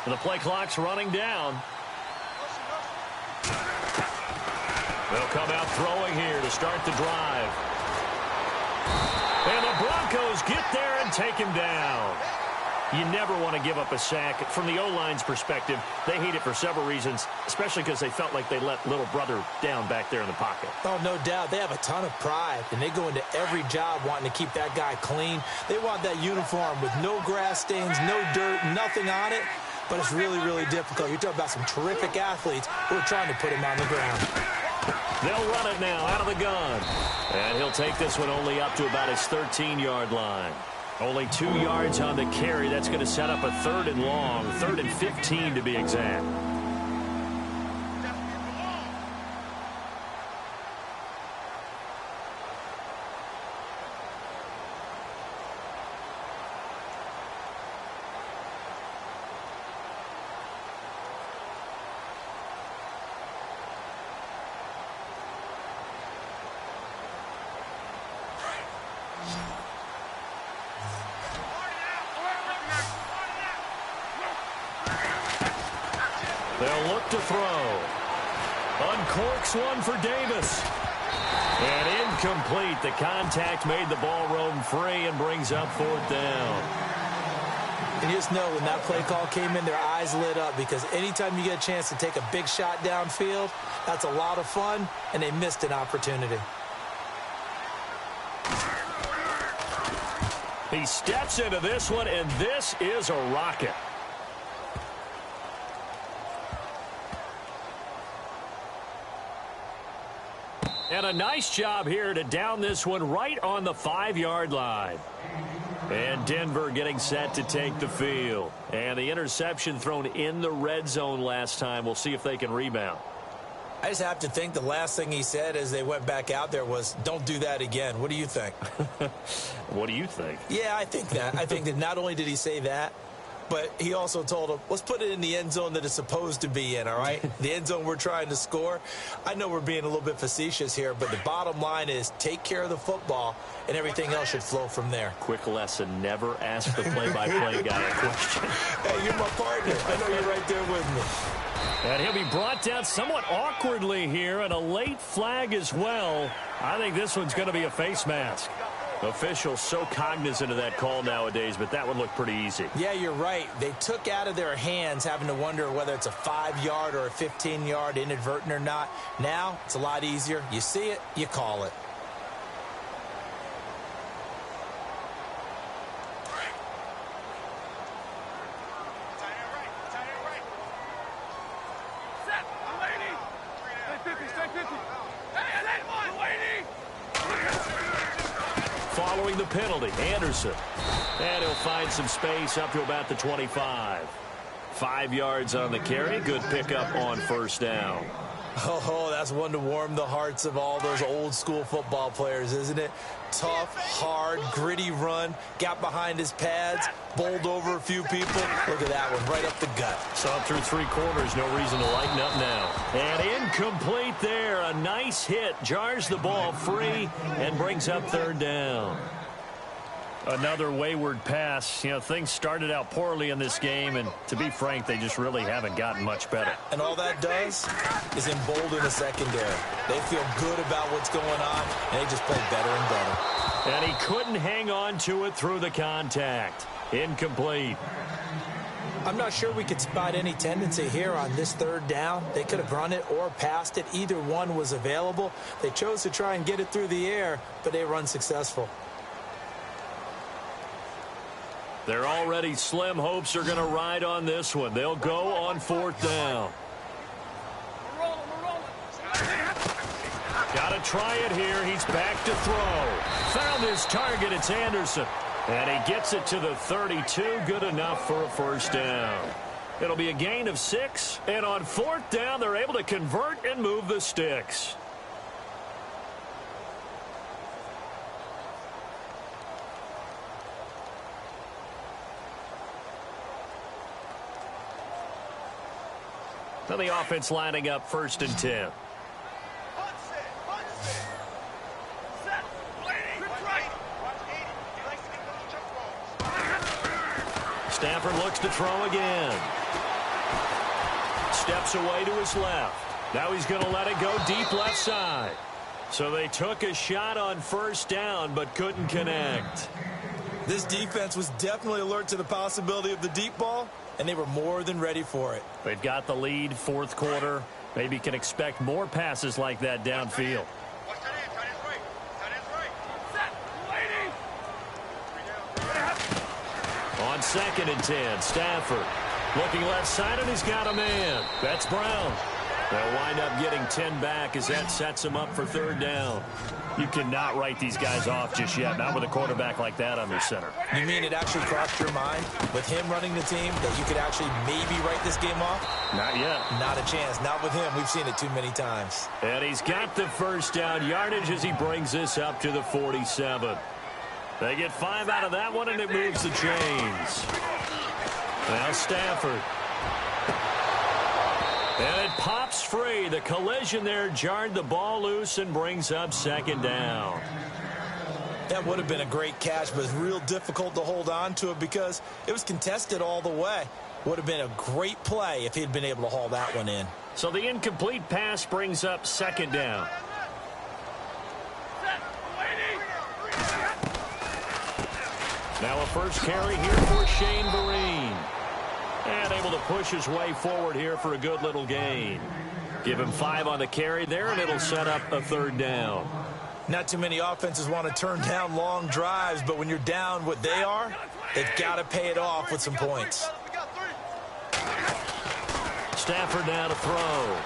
The play clock's running down. They'll come out throwing here to start the drive. And the Broncos get there and take him down. You never want to give up a sack. From the O-line's perspective, they hate it for several reasons, especially because they felt like they let little brother down back there in the pocket. Oh, no doubt. They have a ton of pride, and they go into every job wanting to keep that guy clean. They want that uniform with no grass stains, no dirt, nothing on it. But it's really, really difficult. You're talking about some terrific athletes who are trying to put him on the ground. They'll run it now out of the gun. And he'll take this one only up to about his 13-yard line. Only 2 yards on the carry. That's going to set up a 3rd and long, 3rd and 15 to be exact. They'll look to throw. Uncorks one for Davis. And incomplete. The contact made the ball roam free and brings up 4th down. And you just know when that play call came in, their eyes lit up, because anytime you get a chance to take a big shot downfield, that's a lot of fun, and they missed an opportunity. He steps into this one, and this is a rocket. And a nice job here to down this one right on the 5-yard line. And Denver getting set to take the field. And the interception thrown in the red zone last time. We'll see if they can rebound. I just have to think the last thing he said as they went back out there was, don't do that again. What do you think? What do you think? Yeah, I think that. I think that not only did he say that, but he also told him, let's put it in the end zone that it's supposed to be in, all right? The end zone we're trying to score. I know we're being a little bit facetious here, but the bottom line is take care of the football, and everything else should flow from there. Quick lesson, never ask the play-by-play guy a question. Hey, you're my partner. I know you're right there with me. And he'll be brought down somewhat awkwardly here, and a late flag as well. I think this one's going to be a face mask. Officials so cognizant of that call nowadays, but that would look pretty easy. Yeah, you're right. They took out of their hands having to wonder whether it's a 5-yard or a 15-yard inadvertent or not. Now, it's a lot easier. You see it, you call it. Set. I'm waiting. Stay 50. Stay 50. Hey, and then one. Waiting. Following the penalty, Anderson. And he'll find some space up to about the 25. 5 yards on the carry. Good pickup on 1st down. Oh, that's one to warm the hearts of all those old school football players, isn't it? Tough, hard, gritty run. Got behind his pads, bowled over a few people. Look at that one, right up the gut. Saw through 3 quarters, no reason to lighten up now. And incomplete there. A nice hit. Jars the ball free and brings up 3rd down. Another wayward pass. You know, things started out poorly in this game, and to be frank, they just really haven't gotten much better. And all that does is embolden the secondary. They feel good about what's going on, and they just play better and better. And he couldn't hang on to it through the contact. Incomplete. I'm not sure we could spot any tendency here on this 3rd down. They could have run it or passed it. Either one was available. They chose to try and get it through the air, but they were unsuccessful. Their already slim hopes are going to ride on this one. They'll go on 4th down. We're rolling. Got to try it here. He's back to throw. Found his target. It's Anderson. And he gets it to the 32. Good enough for a 1st down. It'll be a gain of 6. And on 4th down, they're able to convert and move the sticks. So the offense lining up 1st and 10. Set. Waiting. Grip right. Stafford looks to throw again. Steps away to his left. Now he's going to let it go deep left side. So they took a shot on 1st down but couldn't connect. This defense was definitely alert to the possibility of the deep ball, and they were more than ready for it. They've got the lead, 4th quarter. Maybe can expect more passes like that downfield. Set. Waiting. On 2nd and 10, Stafford looking left side, and he's got a man. That's Brown. They'll wind up getting 10 back as that sets them up for 3rd down. You cannot write these guys off just yet, not with a quarterback like that under center. You mean it actually crossed your mind with him running the team that you could actually maybe write this game off? Not yet. Not a chance. Not with him. We've seen it too many times. And he's got the 1st down yardage as he brings this up to the 47. They get 5 out of that one, and it moves the chains. Now Stafford. And it pops free. The collision there jarred the ball loose and brings up 2nd down. That would have been a great catch, but it's real difficult to hold on to it because it was contested all the way. Would have been a great play if he'd been able to haul that one in. So the incomplete pass brings up second down. Now a first carry here for Shane Vereen. And able to push his way forward here for a good little gain. Give him 5 on the carry there, and it'll set up a third down. Not too many offenses want to turn down long drives, but when you're down what they are, they've got to pay it off with some points. Stafford now to throw.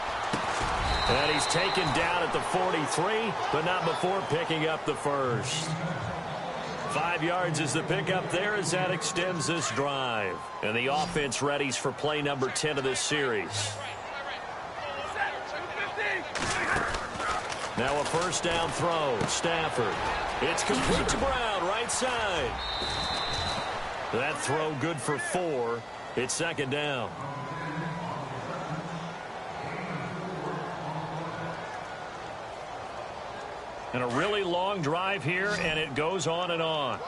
And he's taken down at the 43, but not before picking up the first. 5 yards is the pickup there as that extends this drive. And the offense readies for play number 10 of this series. Now a first down throw. Stafford. It's complete to Brown, right side. That throw good for 4. It's second down. And a really long drive here, and it goes on and on.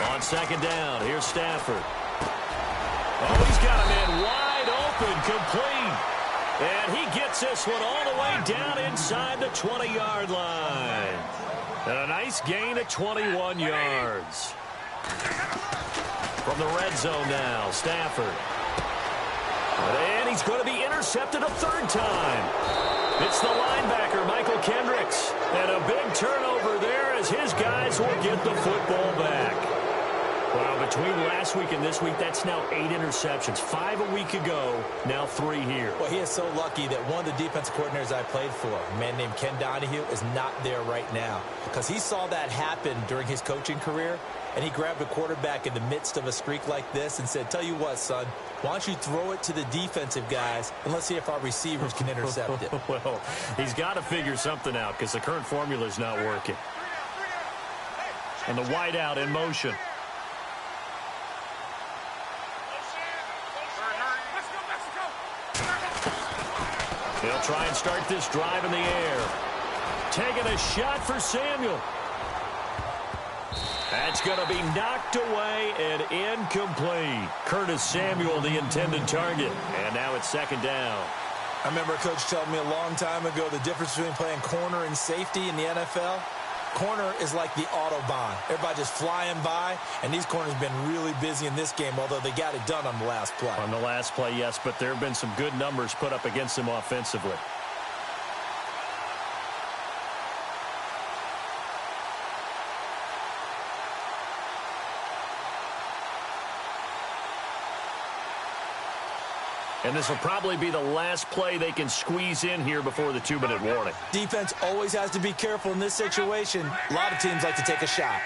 On second down, here's Stafford. Oh, he's got a man wide open, complete. And he gets this one all the way down inside the 20-yard line. And a nice gain at 21 yards. From the red zone now, Stafford. And he's going to be intercepted a third time. It's the linebacker, Michael Kendricks. And a big turnover there as his guys will get the football back. Well, between last week and this week, that's now 8 interceptions. 5 a week ago, now 3 here. Well, he is so lucky that one of the defensive coordinators I played for, a man named Ken Donahue, is not there right now. Because he saw that happen during his coaching career, and he grabbed a quarterback in the midst of a streak like this and said, tell you what, son, why don't you throw it to the defensive guys, and let's see if our receivers can intercept it. Well, he's got to figure something out because the current formula is not working. And the wide out in motion. He'll try and start this drive in the air. Taking a shot for Samuel. That's going to be knocked away and incomplete. Curtis Samuel, the intended target. And now it's second down. I remember a coach telling me a long time ago the difference between playing corner and safety in the NFL. Corner is like the Autobahn. Everybody just flying by, and these corners have been really busy in this game, although they got it done on the last play. On the last play, yes, but there have been some good numbers put up against them offensively. And this will probably be the last play they can squeeze in here before the 2-minute warning. Defense always has to be careful in this situation. A lot of teams like to take a shot.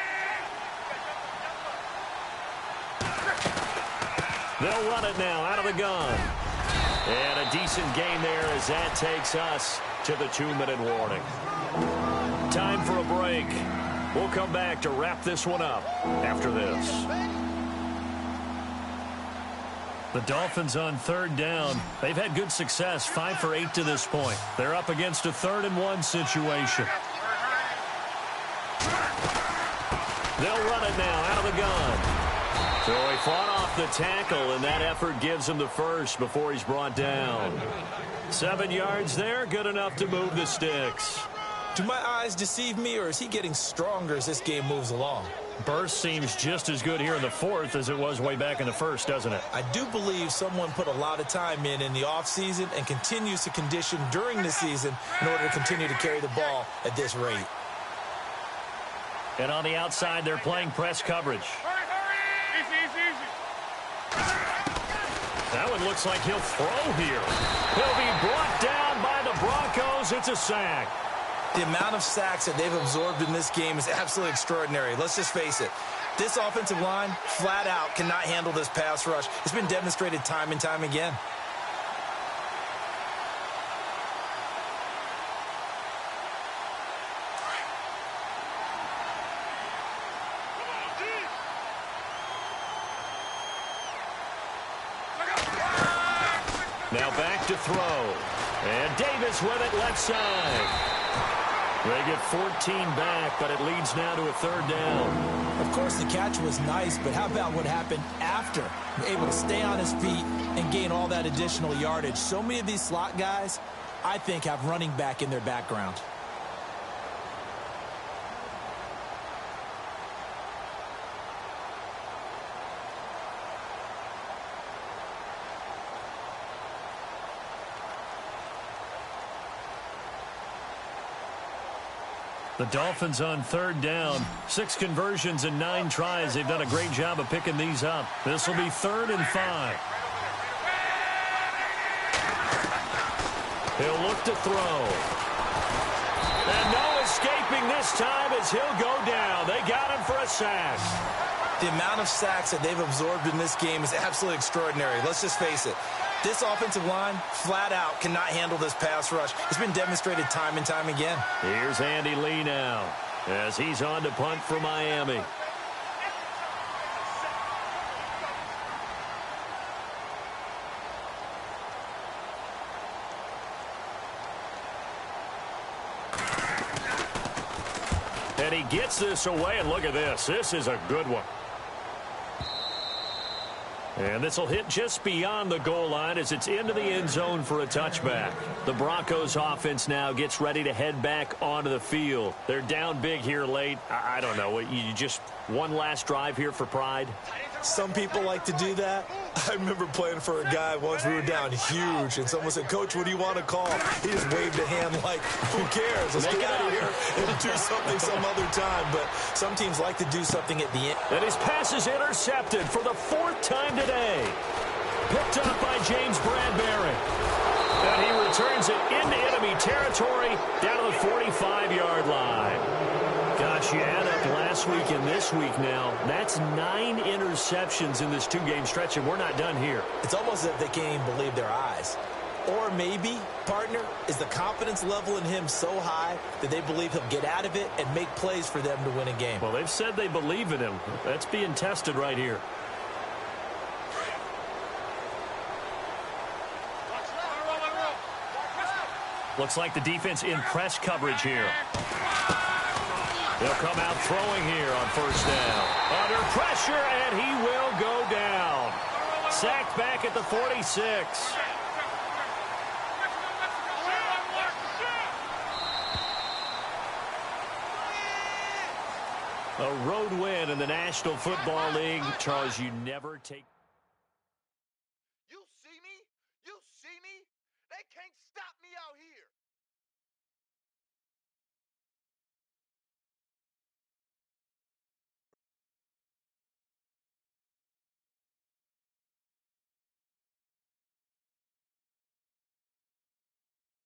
They'll run it now out of the gun. And a decent gain there as that takes us to the 2-minute warning. Time for a break. We'll come back to wrap this one up after this. The Dolphins on third down. They've had good success, 5 for 8 to this point. They're up against a 3rd-and-1 situation. They'll run it now out of the gun. So he fought off the tackle, and that effort gives him the first before he's brought down. 7 yards there, good enough to move the sticks. Do my eyes deceive me, or is he getting stronger as this game moves along? Burst seems just as good here in the 4th as it was way back in the 1st, doesn't it? I do believe someone put a lot of time in the offseason and continues to condition during the season in order to continue to carry the ball at this rate. And on the outside, they're playing press coverage. That one looks like he'll throw here. He'll be brought down by the Broncos. It's a sack. The amount of sacks that they've absorbed in this game is absolutely extraordinary. Let's just face it. This offensive line, flat out, cannot handle this pass rush. It's been demonstrated time and time again. Now back to throw. And Davis with it left side. They get 14 back, but it leads now to a third down. Of course, the catch was nice, but how about what happened after? Able to stay on his feet and gain all that additional yardage. So many of these slot guys, I think, have running back in their background. The Dolphins on third down. 6 conversions and 9 tries. They've done a great job of picking these up. This will be 3rd and 5. He'll look to throw. And no escaping this time as he'll go down. They got him for a sack. The amount of sacks that they've absorbed in this game is absolutely extraordinary. Let's just face it. This offensive line, flat out, cannot handle this pass rush. It's been demonstrated time and time again. Here's Andy Lee now as he's on to punt for Miami. And he gets this away, and look at this. This is a good one. And this will hit just beyond the goal line as it's into the end zone for a touchback. The Broncos offense now gets ready to head back onto the field. They're down big here late. I don't know. You just one last drive here for pride? Some people like to do that. I remember playing for a guy once. We were down huge, and someone said, "Coach, what do you want to call?" He just waved a hand like, "Who cares? Let's get out of here and do something some other time." But some teams like to do something at the end. And his pass is intercepted for the 4th time today. Picked up by James Bradbury. And he returns it into enemy territory down to the 45-yard line. Gosh, you add up last week and this week now. That's 9 interceptions in this 2-game stretch, and we're not done here. It's almost as if they can't even believe their eyes. Or maybe, partner, is the confidence level in him so high that they believe he'll get out of it and make plays for them to win a game. Well, they've said they believe in him. That's being tested right here. Looks like the defense in press coverage here. They'll come out throwing here on first down. Under pressure, and he will go down. Sacked back at the 46. A road win in the National Football League. Charles, you never take... You see me? You see me? They can't stop